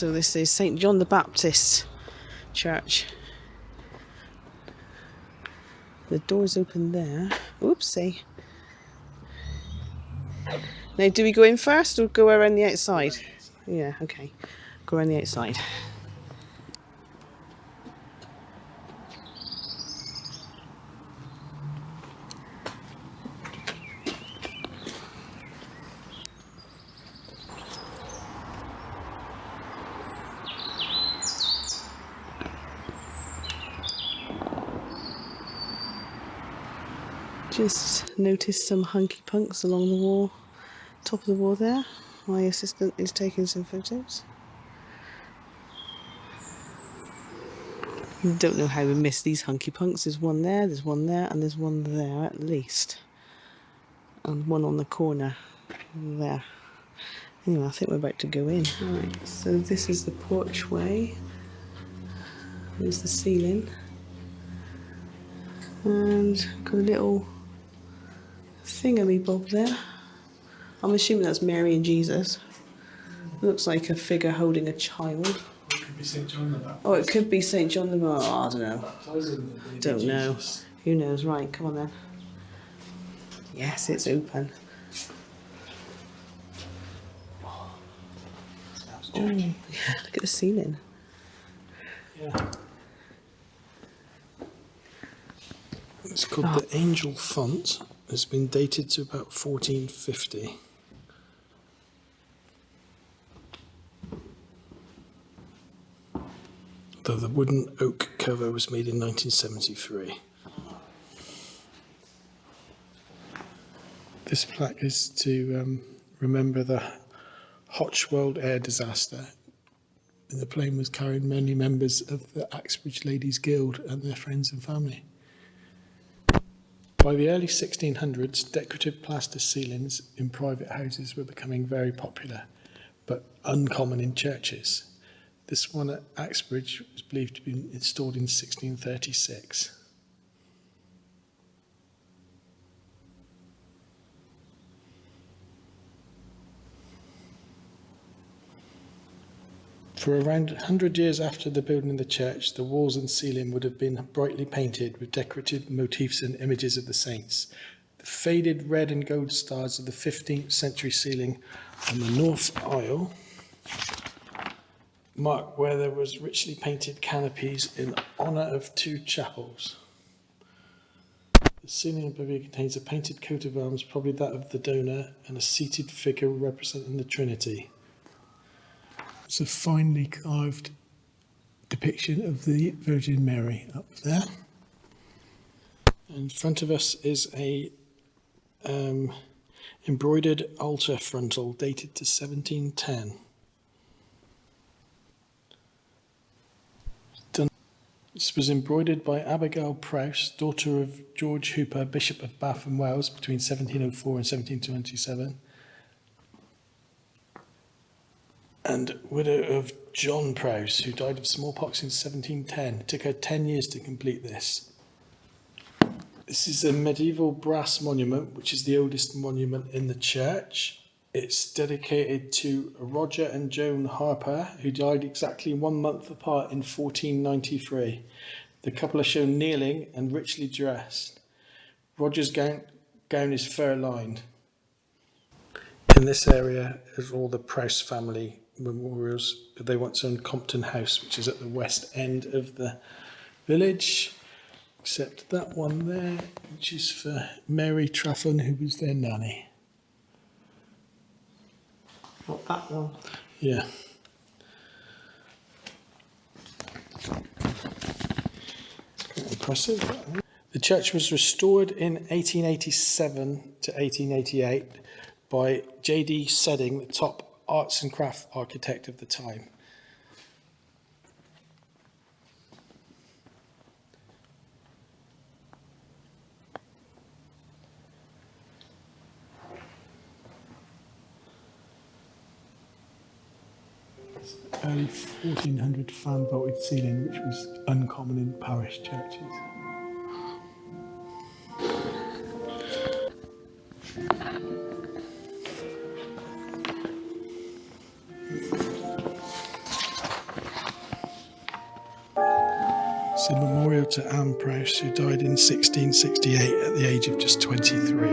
So this is St John the Baptist Church. The door's open there. Oopsie. Now, do we go in first or go around the outside? Yeah, okay. Go around the outside. Just noticed some hunky punks along the wall, top of the wall there. My assistant is taking some photos. Don't know how we missed these hunky punks. There's one there, and there's one there at least. And one on the corner there. Anyway, I think we're about to go in. Right, so this is the porchway. There's the ceiling. And got a little thingamy-bob there. I'm assuming that's Mary and Jesus. Looks like a figure holding a child. It could be St John the Baptist. Oh, it could be St John the Baptist. Oh, I don't know. Don't know. Who knows? Right, come on then. Yes, it's open. Oh, yeah, look at the ceiling. Yeah. It's called the Angel Font. It's been dated to about 1450. Though the wooden oak cover was made in 1973. This plaque is to remember the Hochschild air disaster. And the plane was carrying many members of the Axebridge Ladies Guild and their friends and family. By the early 1600s, decorative plaster ceilings in private houses were becoming very popular, but uncommon in churches. This one at Axebridge was believed to be installed in 1636. For around 100 years after the building of the church, the walls and ceiling would have been brightly painted with decorative motifs and images of the saints. The faded red and gold stars of the 15th century ceiling on the north aisle mark where there was richly painted canopies in honour of two chapels. The ceiling above here contains a painted coat of arms, probably that of the donor, and a seated figure representing the Trinity. It's a finely carved depiction of the Virgin Mary up there. In front of us is a embroidered altar frontal dated to 1710. This was embroidered by Abigail Prowse, daughter of George Hooper, Bishop of Bath and Wells, between 1704 and 1727. And widow of John Prowse, who died of smallpox in 1710. It took her 10 years to complete this. This is a medieval brass monument, which is the oldest monument in the church. It's dedicated to Roger and Joan Harper, who died exactly 1 month apart in 1493. The couple are shown kneeling and richly dressed. Roger's gown is fur-lined. In this area is all the Prowse family memorials. They once owned Compton House, which is at the west end of the village, except that one there, which is for Mary Traffan, who was their nanny. Not that one. Yeah. Quite impressive. The church was restored in 1887 to 1888 by J.D. Sedding, the top arts and craft architect of the time. Early 1400 fan-vaulted ceiling, which was uncommon in parish churches. It's a memorial to Anne Prowse, who died in 1668 at the age of just 23.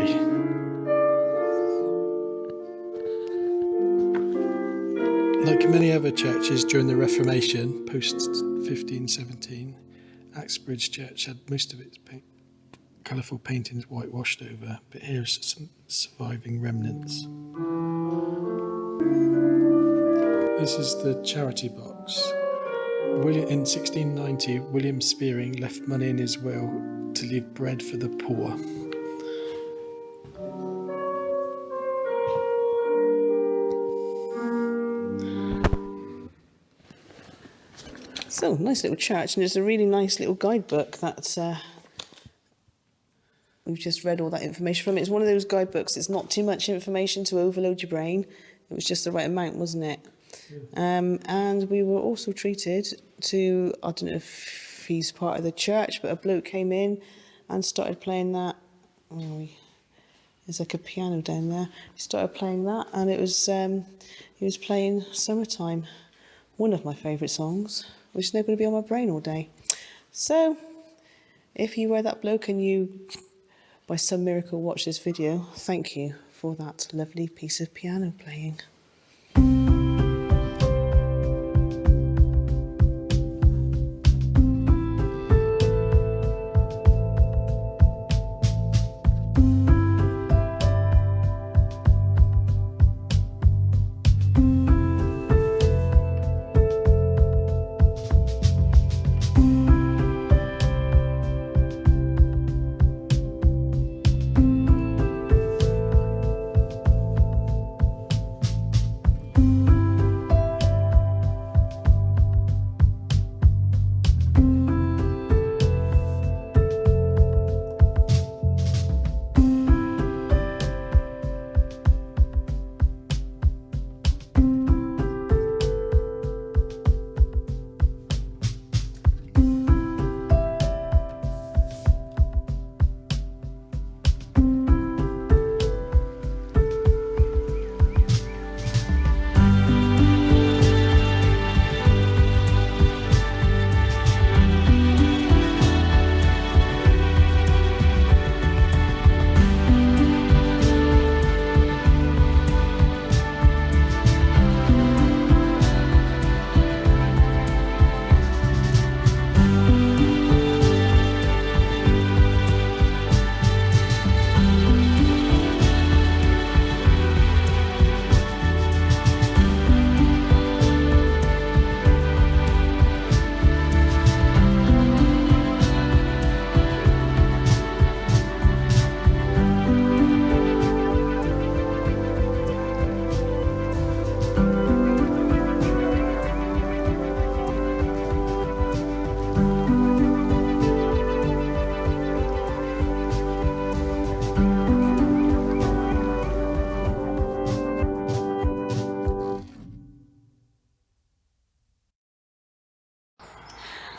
Like many other churches during the Reformation, post 1517, Axebridge Church had most of its colourful paintings whitewashed over, but here's some surviving remnants. This is the charity box. In 1690, William Spearing left money in his will to leave bread for the poor. So, nice little church, and there's a really nice little guidebook that we've just read all that information from. It's one of those guidebooks, it's not too much information to overload your brain. It was just the right amount, wasn't it? And we were also treated to, I don't know if he's part of the church, but a bloke came in and started playing that. There's like a piano down there. He started playing that, and it was he was playing Summertime, one of my favourite songs, which is now going to be on my brain all day. So, if you were that bloke and you, by some miracle, watch this video, thank you for that lovely piece of piano playing.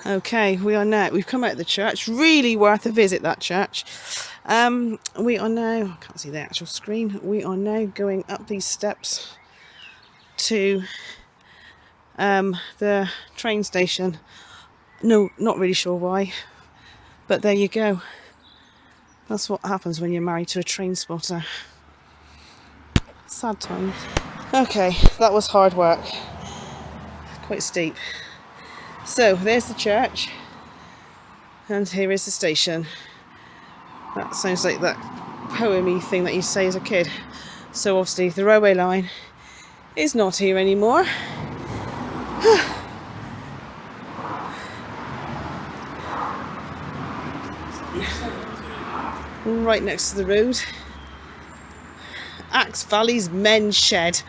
Okay, we've come out of the church. Really worth a visit, that church. We are now, I can't see the actual screen. We are now going up these steps to the train station. No, not really sure why, but there you go. That's what happens when you're married to a train spotter. Sad times. Okay, that was hard work. Quite steep. So there's the church, and here is the station. That sounds like that poem-y thing that you say as a kid. So obviously the railway line is not here anymore. Right next to the road, Axe Valley's men's shed.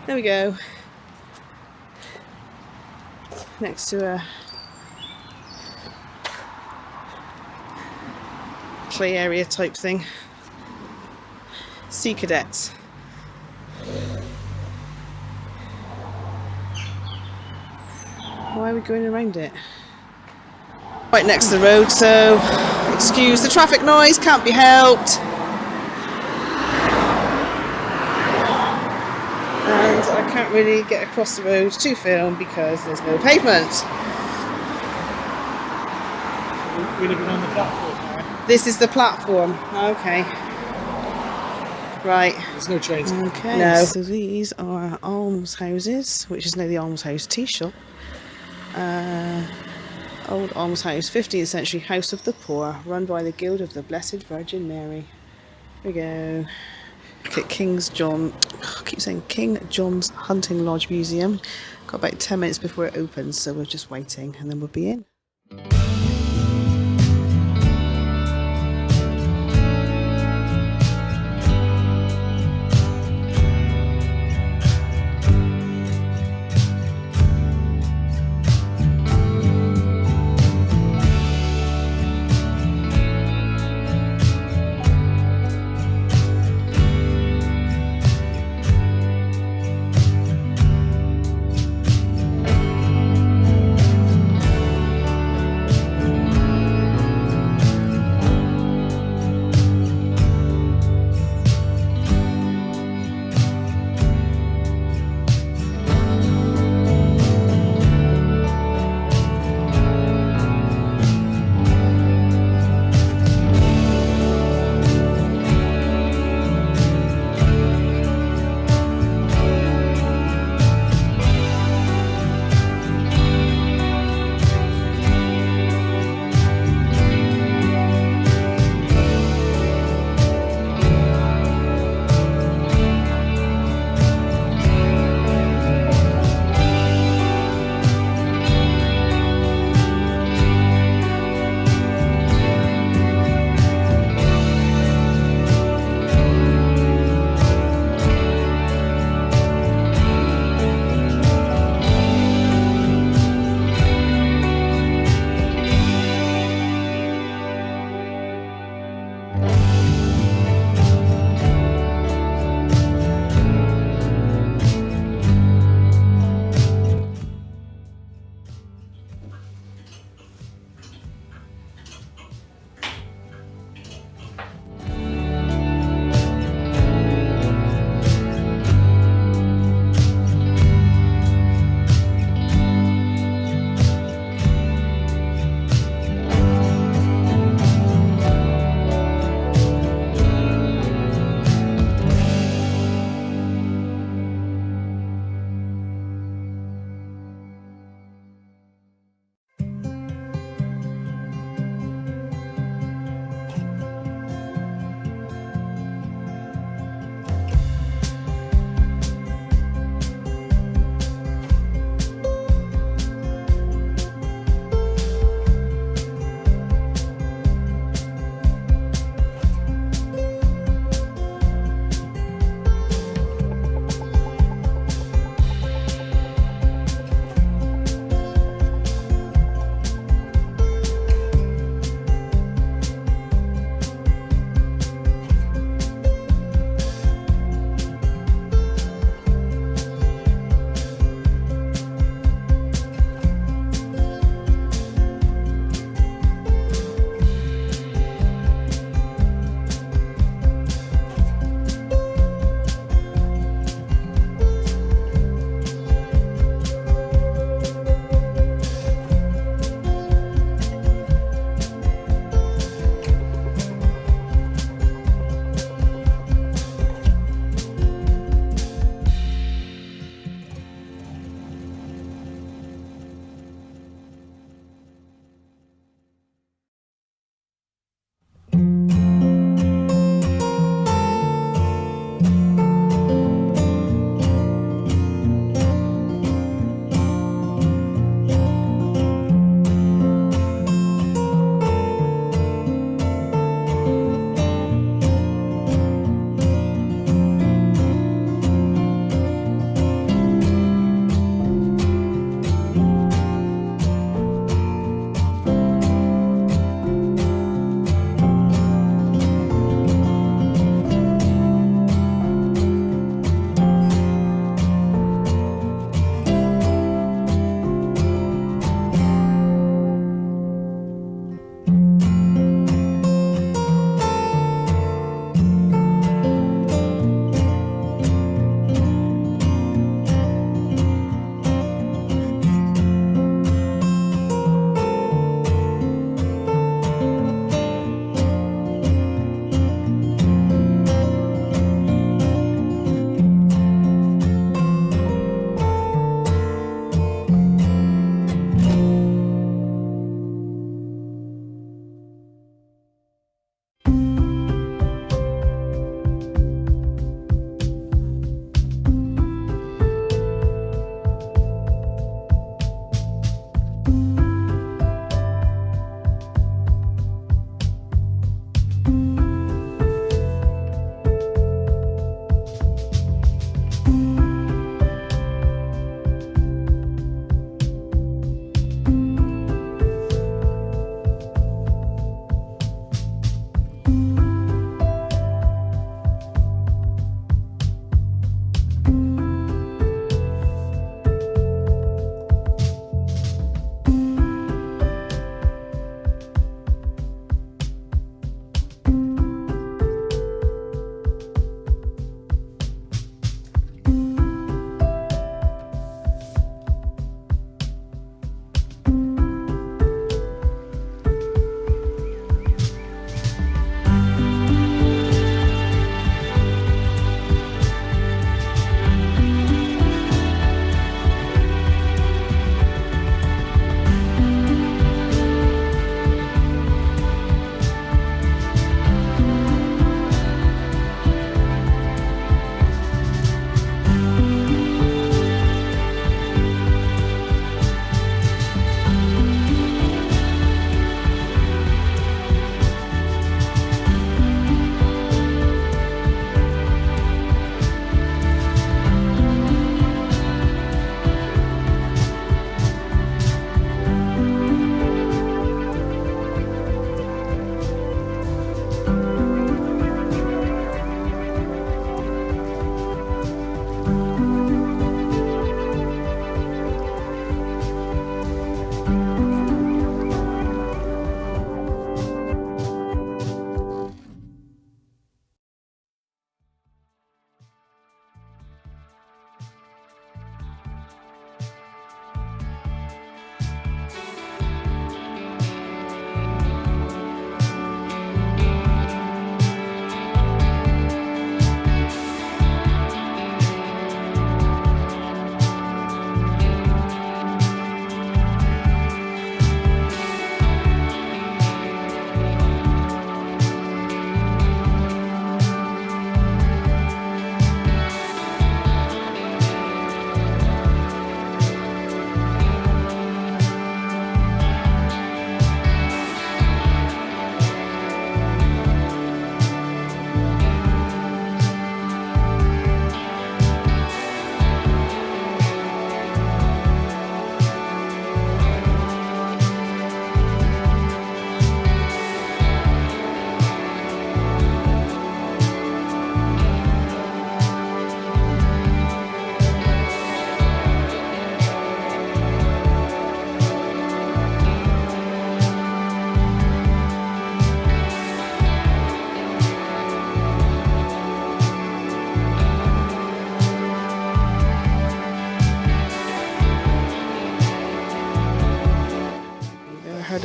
There we go. Next to a play area type thing. Sea Cadets. Why are we going around it? Right next to the road, so excuse the traffic noise, can't be helped. And I can't really get across the road to film because there's no pavement. We'd have been on the platform now. This is the platform. Okay. Right. There's no trains. Okay. No. So these are almshouses, which is now the Almshouse Tea Shop. Old almshouse, 15th century house of the poor, run by the Guild of the Blessed Virgin Mary. Here we go. Look at King John's Hunting Lodge Museum. Got about 10 minutes before it opens, so we're just waiting and then we'll be in.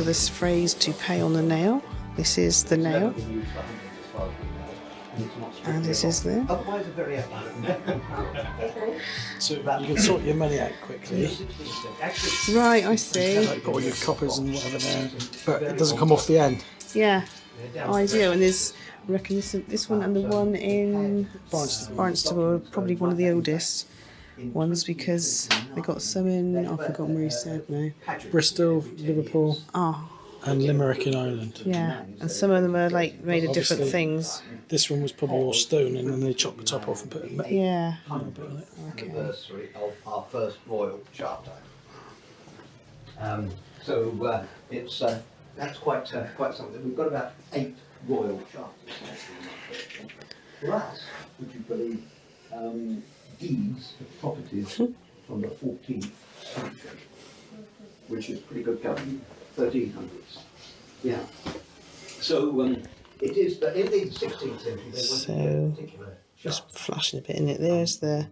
this phrase to pay on the nail. This is the nail. And this is there. So you can sort your money out quickly. Right, I see. Like got all your coppers and whatever there, but it doesn't come off the end. Yeah, ideal. And there's, I reckon this one and the one in Barnstable are probably one of the oldest ones because they got some in, I've forgotten where he said now. Bristol, Liverpool, Oh, and Limerick in Ireland. yeah. And some of them are like made of different Obviously, things. This one was probably all stone, and then they chopped the top off and put a bit Yeah. on it. Okay. Anniversary of our first royal charter. It's that's quite something. We've got about 8 royal charters. Plus, would you believe, deeds of properties from the 14th century, which is pretty good going, 1300s. Yeah. So it is, but in the 16th century, they went to a particular Just flashing a bit in it. There's the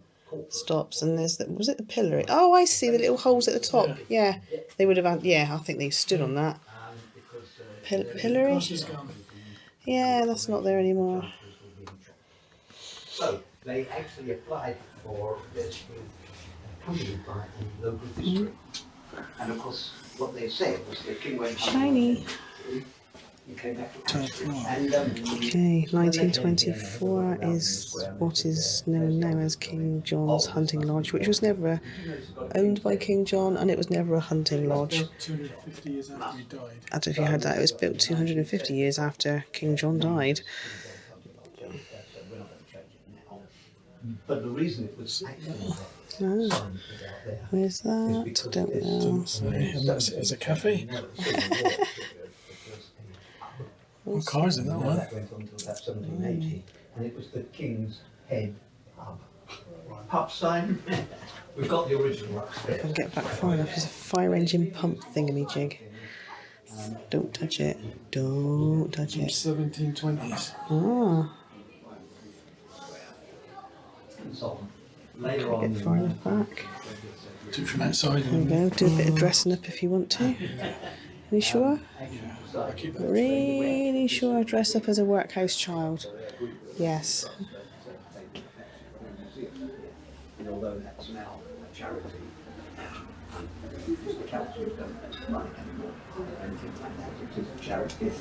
stops and there's the, was it the pillory? Oh, I see the little holes at the top. Yeah, they would have had, yeah, I think they stood on that. Pillory? Yeah, that's not there anymore. So they actually applied for this accompanied by a local district. And of course, what they said was the king went Shiny. He came back to and, Okay, 1924 is what is known now as King John's Hunting Lodge, which was never owned by King John, and it was never a hunting lodge. 250 years after he died. I don't know if you heard that. It was built 250 years after King John died. but the reason it was actually Oh, where's that? Don't know. And that's it as a cafe. What cars in that one? That went on until about 1780, and it was the King's Head pub. Pub sign. We've got the original upstairs. If I can get back far enough, it's a fire engine pump thingamajig. Don't touch it. Don't touch it. 1720s. Ah, And so on. Later on, get far enough back. Do it from outside. There we go. Do a bit of dressing up if you want to. Are you sure? I keep that. Really sure? Dress up as a workhouse child. Yes. and although that's now a charity, the council don't have money anymore or anything like that. It is a charity.